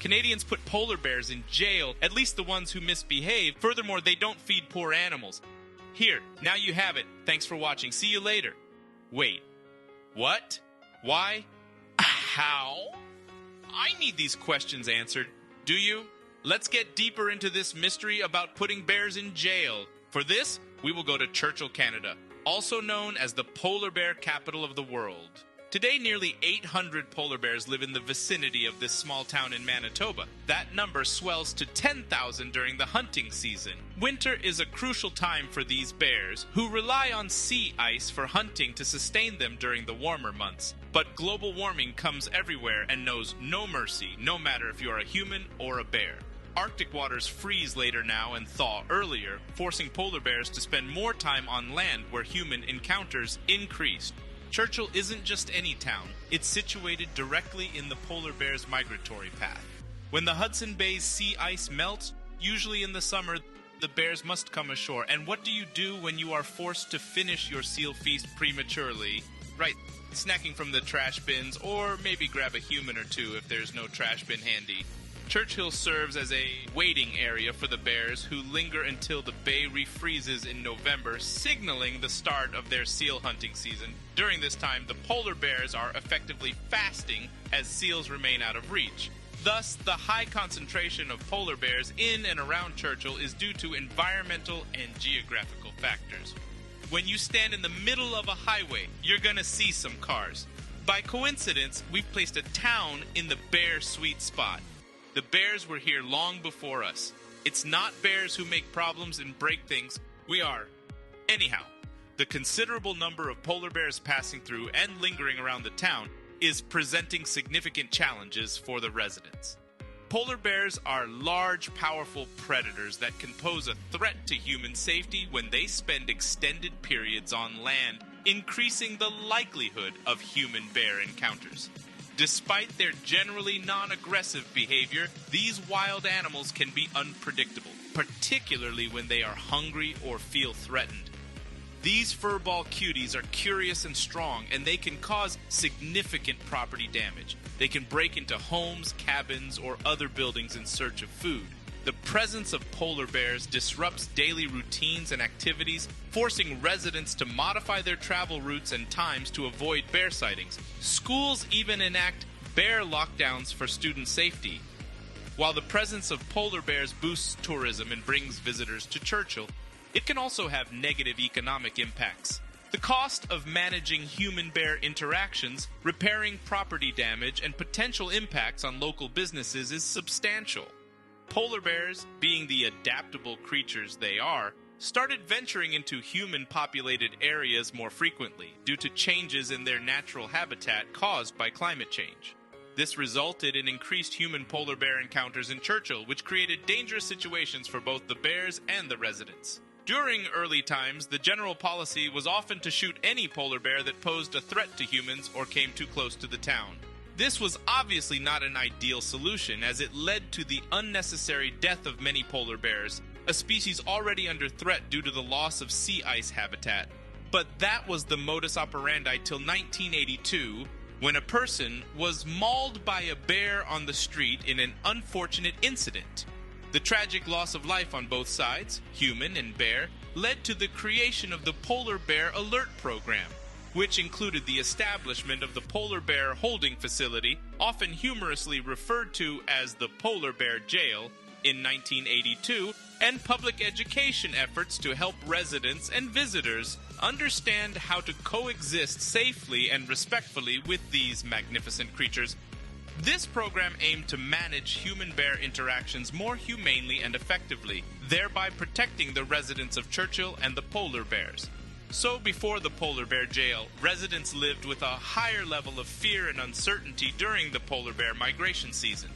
Canadians put polar bears in jail, at least the ones who misbehave. Furthermore, they don't feed poor animals. Here, now you have it. Thanks for watching. See you later. Wait. What? Why? How? I need these questions answered. Do you? Let's get deeper into this mystery about putting bears in jail. For this, we will go to Churchill, Canada, also known as the polar bear capital of the world. Today, nearly 800 polar bears live in the vicinity of this small town in Manitoba. That number swells to 10,000 during the hunting season. Winter is a crucial time for these bears, who rely on sea ice for hunting to sustain them during the warmer months. But global warming comes everywhere and knows no mercy, no matter if you're a human or a bear. Arctic waters freeze later now and thaw earlier, forcing polar bears to spend more time on land where human encounters increased. Churchill isn't just any town. It's situated directly in the polar bear's migratory path. When the Hudson Bay's sea ice melts, usually in the summer, the bears must come ashore. And what do you do when you are forced to finish your seal feast prematurely? Right, snacking from the trash bins, or maybe grab a human or two if there's no trash bin handy. Churchill serves as a waiting area for the bears, who linger until the bay refreezes in November, signaling the start of their seal hunting season. During this time, the polar bears are effectively fasting as seals remain out of reach. Thus, the high concentration of polar bears in and around Churchill is due to environmental and geographical factors. When you stand in the middle of a highway, you're gonna see some cars. By coincidence, we've placed a town in the bear sweet spot. The bears were here long before us. It's not bears who make problems and break things. We are. Anyhow, the considerable number of polar bears passing through and lingering around the town is presenting significant challenges for the residents. Polar bears are large, powerful predators that can pose a threat to human safety when they spend extended periods on land, increasing the likelihood of human-bear encounters. Despite their generally non-aggressive behavior, these wild animals can be unpredictable, particularly when they are hungry or feel threatened. These furball cuties are curious and strong, and they can cause significant property damage. They can break into homes, cabins, or other buildings in search of food. The presence of polar bears disrupts daily routines and activities, forcing residents to modify their travel routes and times to avoid bear sightings. Schools even enact bear lockdowns for student safety. While the presence of polar bears boosts tourism and brings visitors to Churchill, it can also have negative economic impacts. The cost of managing human-bear interactions, repairing property damage, and potential impacts on local businesses is substantial. Polar bears, being the adaptable creatures they are, started venturing into human-populated areas more frequently due to changes in their natural habitat caused by climate change. This resulted in increased human polar bear encounters in Churchill, which created dangerous situations for both the bears and the residents. During early times, the general policy was often to shoot any polar bear that posed a threat to humans or came too close to the town. This was obviously not an ideal solution, as it led to the unnecessary death of many polar bears, a species already under threat due to the loss of sea ice habitat. But that was the modus operandi till 1982, when a person was mauled by a bear on the street in an unfortunate incident. The tragic loss of life on both sides, human and bear, led to the creation of the Polar Bear Alert Program, which included the establishment of the Polar Bear Holding Facility, often humorously referred to as the Polar Bear Jail, in 1982, and public education efforts to help residents and visitors understand how to coexist safely and respectfully with these magnificent creatures. This program aimed to manage human-bear interactions more humanely and effectively, thereby protecting the residents of Churchill and the polar bears. So before the Polar Bear Jail, residents lived with a higher level of fear and uncertainty during the polar bear migration season.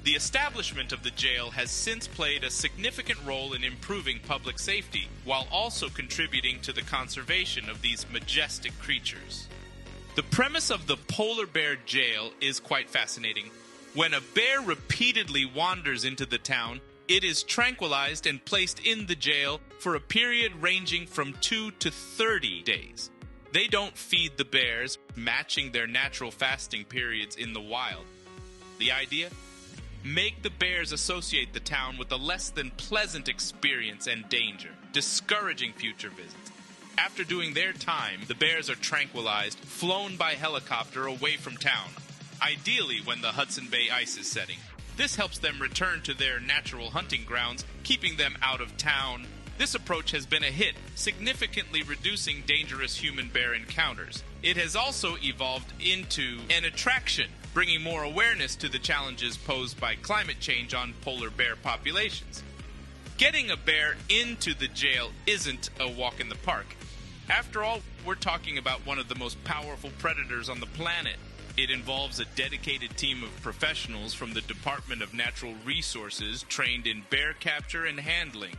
The establishment of the jail has since played a significant role in improving public safety, while also contributing to the conservation of these majestic creatures. The premise of the Polar Bear Jail is quite fascinating. When a bear repeatedly wanders into the town, it is tranquilized and placed in the jail for a period ranging from 2 to 30 days. They don't feed the bears, matching their natural fasting periods in the wild. The idea? make the bears associate the town with a less than pleasant experience and danger, discouraging future visits. After doing their time, the bears are tranquilized, flown by helicopter away from town, ideally when the Hudson Bay ice is setting. This helps them return to their natural hunting grounds, keeping them out of town. This approach has been a hit, significantly reducing dangerous human-bear encounters. It has also evolved into an attraction, bringing more awareness to the challenges posed by climate change on polar bear populations. Getting a bear into the jail isn't a walk in the park. After all, we're talking about one of the most powerful predators on the planet. It involves a dedicated team of professionals from the Department of Natural Resources trained in bear capture and handling.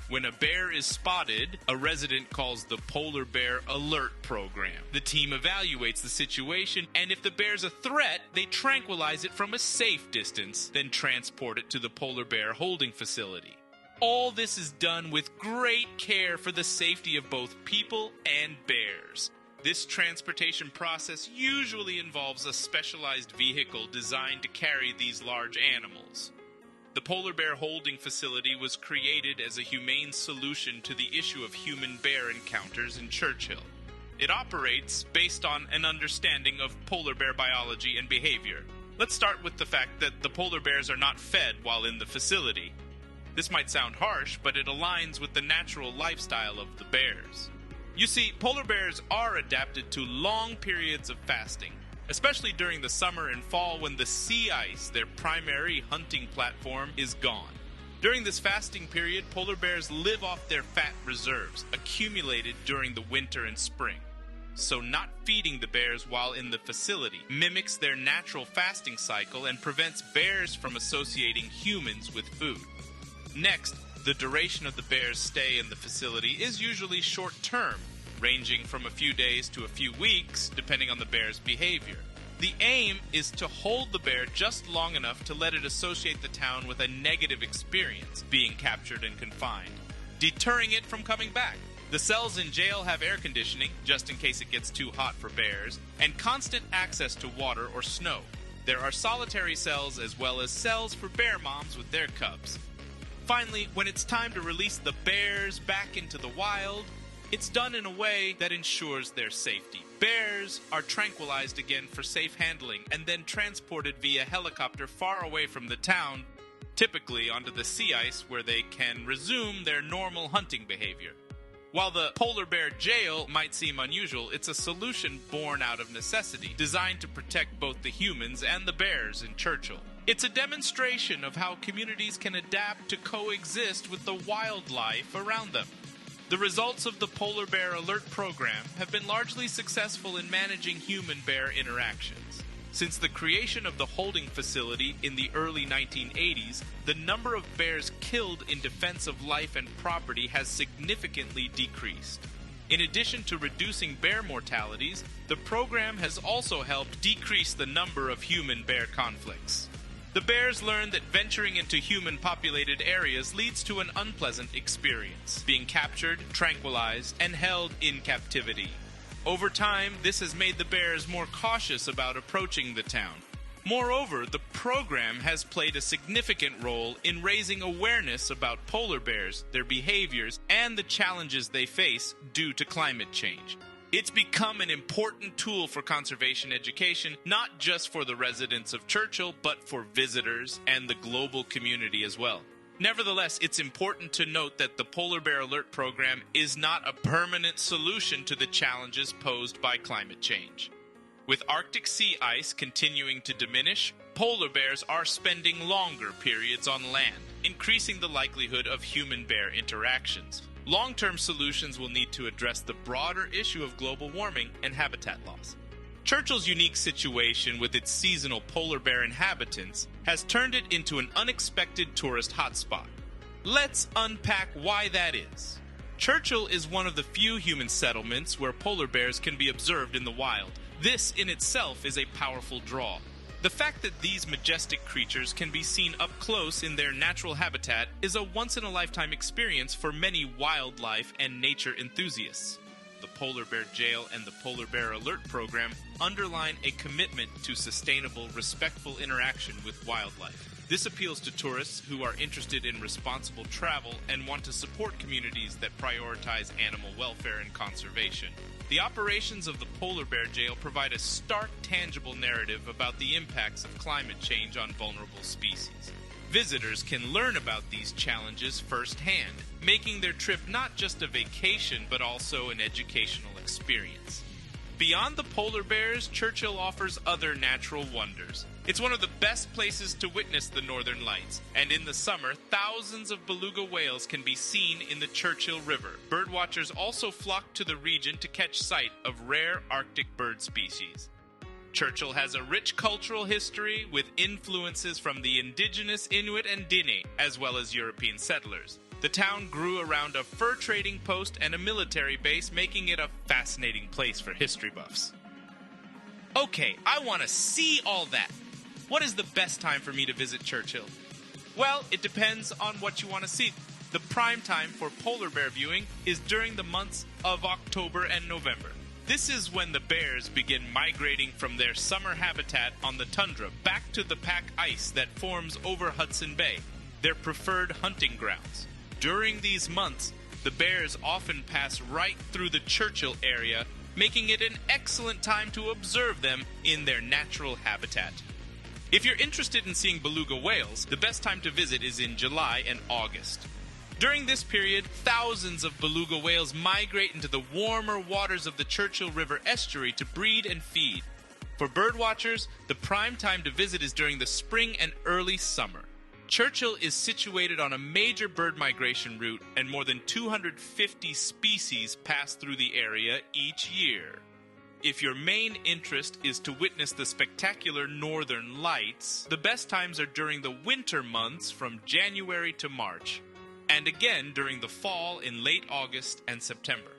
When a bear is spotted, a resident calls the Polar Bear Alert Program. The team evaluates the situation, and if the bear's a threat, they tranquilize it from a safe distance, then transport it to the polar bear holding facility. All this is done with great care for the safety of both people and bears. This transportation process usually involves a specialized vehicle designed to carry these large animals. The polar bear holding facility was created as a humane solution to the issue of human-bear encounters in Churchill. It operates based on an understanding of polar bear biology and behavior. Let's start with the fact that the polar bears are not fed while in the facility. This might sound harsh, but it aligns with the natural lifestyle of the bears. You see, polar bears are adapted to long periods of fasting, especially during the summer and fall when the sea ice, their primary hunting platform, is gone. During this fasting period, polar bears live off their fat reserves, accumulated during the winter and spring. So not feeding the bears while in the facility mimics their natural fasting cycle and prevents bears from associating humans with food. Next, the duration of the bear's stay in the facility is usually short-term, ranging from a few days to a few weeks, depending on the bear's behavior. The aim is to hold the bear just long enough to let it associate the town with a negative experience, being captured and confined, deterring it from coming back. The cells in jail have air conditioning, just in case it gets too hot for bears, and constant access to water or snow. There are solitary cells as well as cells for bear moms with their cubs. Finally, when it's time to release the bears back into the wild, it's done in a way that ensures their safety. Bears are tranquilized again for safe handling and then transported via helicopter far away from the town, typically onto the sea ice where they can resume their normal hunting behavior. While the polar bear jail might seem unusual, it's a solution born out of necessity, designed to protect both the humans and the bears in Churchill. It's a demonstration of how communities can adapt to coexist with the wildlife around them. The results of the Polar Bear Alert Program have been largely successful in managing human-bear interactions. Since the creation of the holding facility in the early 1980s, the number of bears killed in defense of life and property has significantly decreased. In addition to reducing bear mortalities, the program has also helped decrease the number of human-bear conflicts. The bears learn that venturing into human-populated areas leads to an unpleasant experience, being captured, tranquilized, and held in captivity. Over time, this has made the bears more cautious about approaching the town. Moreover, the program has played a significant role in raising awareness about polar bears, their behaviors, and the challenges they face due to climate change. It's become an important tool for conservation education, not just for the residents of Churchill, but for visitors and the global community as well. Nevertheless, it's important to note that the Polar Bear Alert Program is not a permanent solution to the challenges posed by climate change. With Arctic sea ice continuing to diminish, polar bears are spending longer periods on land, increasing the likelihood of human-bear interactions. Long-term solutions will need to address the broader issue of global warming and habitat loss. Churchill's unique situation with its seasonal polar bear inhabitants has turned it into an unexpected tourist hotspot. Let's unpack why that is. Churchill is one of the few human settlements where polar bears can be observed in the wild. This in itself is a powerful draw. The fact that these majestic creatures can be seen up close in their natural habitat is a once-in-a-lifetime experience for many wildlife and nature enthusiasts. The Polar Bear Jail and the Polar Bear Alert Program underline a commitment to sustainable, respectful interaction with wildlife. This appeals to tourists who are interested in responsible travel and want to support communities that prioritize animal welfare and conservation. The operations of the polar bear jail provide a stark, tangible narrative about the impacts of climate change on vulnerable species. Visitors can learn about these challenges firsthand, making their trip not just a vacation but also an educational experience. Beyond the polar bears, Churchill offers other natural wonders. It's one of the best places to witness the northern lights, and in the summer, thousands of beluga whales can be seen in the Churchill River. Birdwatchers also flock to the region to catch sight of rare Arctic bird species. Churchill has a rich cultural history with influences from the indigenous Inuit and Dene, as well as European settlers. The town grew around a fur trading post and a military base, making it a fascinating place for history buffs. Okay, I want to see all that. What is the best time for me to visit Churchill? Well, it depends on what you want to see. The prime time for polar bear viewing is during the months of October and November. This is when the bears begin migrating from their summer habitat on the tundra back to the pack ice that forms over Hudson Bay, their preferred hunting grounds. During these months, the bears often pass right through the Churchill area, making it an excellent time to observe them in their natural habitat. If you're interested in seeing beluga whales, the best time to visit is in July and August. During this period, thousands of beluga whales migrate into the warmer waters of the Churchill River estuary to breed and feed. For birdwatchers, the prime time to visit is during the spring and early summer. Churchill is situated on a major bird migration route, and more than 250 species pass through the area each year. If your main interest is to witness the spectacular northern lights, the best times are during the winter months from January to March, and again during the fall in late August and September.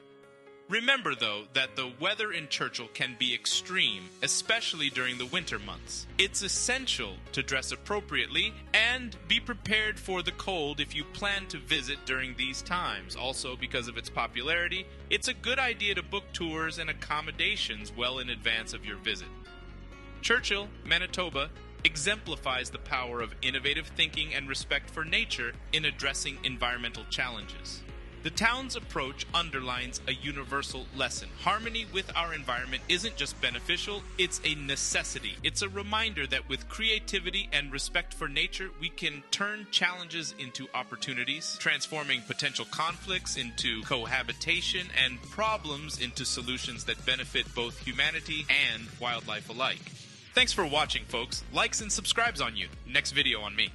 Remember, though, that the weather in Churchill can be extreme, especially during the winter months. It's essential to dress appropriately and be prepared for the cold if you plan to visit during these times. Also, because of its popularity, it's a good idea to book tours and accommodations well in advance of your visit. Churchill, Manitoba, exemplifies the power of innovative thinking and respect for nature in addressing environmental challenges. The town's approach underlines a universal lesson. Harmony with our environment isn't just beneficial, it's a necessity. It's a reminder that with creativity and respect for nature, we can turn challenges into opportunities, transforming potential conflicts into cohabitation and problems into solutions that benefit both humanity and wildlife alike. Thanks for watching, folks. Likes and subscribes on you. Next video on me.